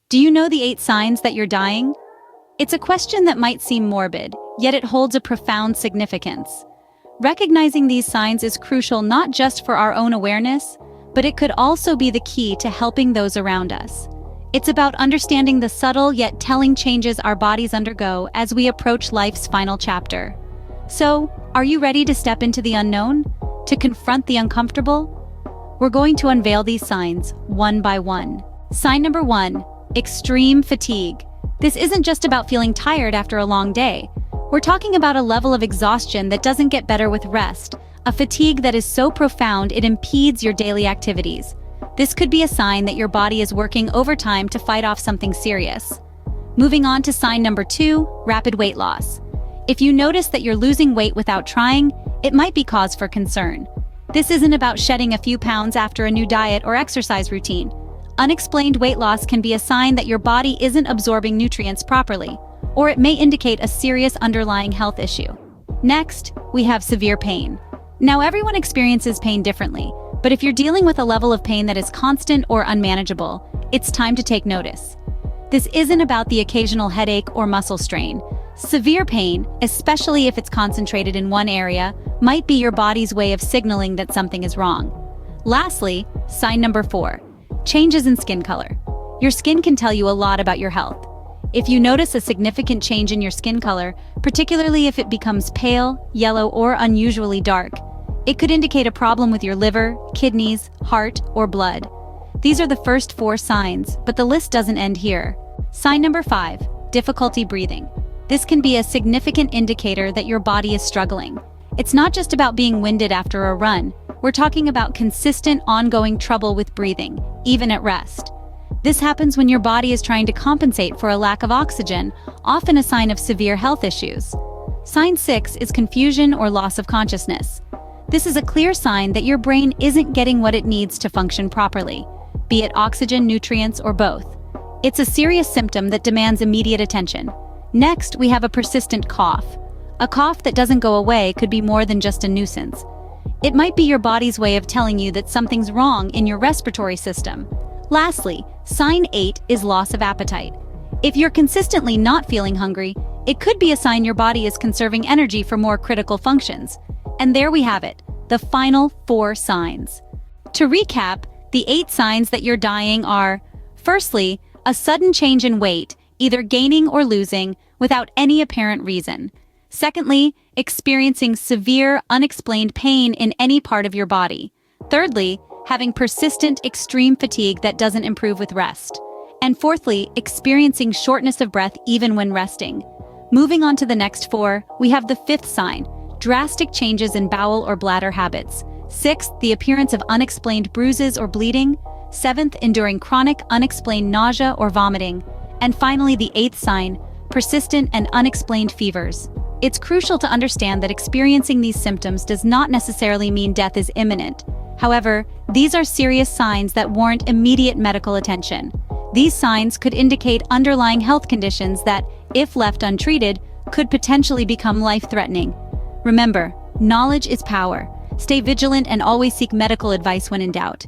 Do you know the 8 signs that you're dying? It's a question that might seem morbid, yet it holds a profound significance. Recognizing these signs is crucial not just for our own awareness, but it could also be the key to helping those around us. It's about understanding the subtle yet telling changes our bodies undergo as we approach life's final chapter. So, are you ready to step into the unknown? To confront the uncomfortable? We're going to unveil these signs one by one. Sign number 1, extreme fatigue. This isn't just about feeling tired after a long day. We're talking about a level of exhaustion that doesn't get better with rest, a fatigue that is so profound it impedes your daily activities. This could be a sign that your body is working overtime to fight off something serious. Moving on to sign number 2, rapid weight loss. If you notice that you're losing weight without trying, it might be cause for concern. This isn't about shedding a few pounds after a new diet or exercise routine. Unexplained weight loss can be a sign that your body isn't absorbing nutrients properly, or it may indicate a serious underlying health issue. Next, we have severe pain. Now, everyone experiences pain differently, but if you're dealing with a level of pain that is constant or unmanageable, it's time to take notice. This isn't about the occasional headache or muscle strain. Severe pain, especially if it's concentrated in one area, might be your body's way of signaling that something is wrong. Lastly, sign number 4, changes in skin color. Your skin can tell you a lot about your health. If you notice a significant change in your skin color, particularly if it becomes pale, yellow, or unusually dark, it could indicate a problem with your liver, kidneys, heart, or blood. These are the first 4 signs, but the list doesn't end here. Sign number 5, difficulty breathing. This can be a significant indicator that your body is struggling. It's not just about being winded after a run. We're talking about consistent, ongoing trouble with breathing, even at rest. This happens when your body is trying to compensate for a lack of oxygen, often a sign of severe health issues. Sign 6 is confusion or loss of consciousness. This is a clear sign that your brain isn't getting what it needs to function properly, be it oxygen, nutrients, or both. It's a serious symptom that demands immediate attention. Next, we have a persistent cough. A cough that doesn't go away could be more than just a nuisance. It might be your body's way of telling you that something's wrong in your respiratory system. Lastly, sign 8 is loss of appetite. If you're consistently not feeling hungry, it could be a sign your body is conserving energy for more critical functions. And there we have it, the final 4 signs. To recap, the 8 signs that you're dying are, firstly, a sudden change in weight, either gaining or losing, without any apparent reason. Secondly, experiencing severe, unexplained pain in any part of your body. Thirdly, having persistent, extreme fatigue that doesn't improve with rest. And fourthly, experiencing shortness of breath even when resting. Moving on to the next 4, we have the 5th sign, drastic changes in bowel or bladder habits. 6th, the appearance of unexplained bruises or bleeding. 7th, enduring chronic, unexplained nausea or vomiting. And finally, the 8th sign, persistent and unexplained fevers. It's crucial to understand that experiencing these symptoms does not necessarily mean death is imminent. However, these are serious signs that warrant immediate medical attention. These signs could indicate underlying health conditions that, if left untreated, could potentially become life-threatening. Remember, knowledge is power. Stay vigilant and always seek medical advice when in doubt.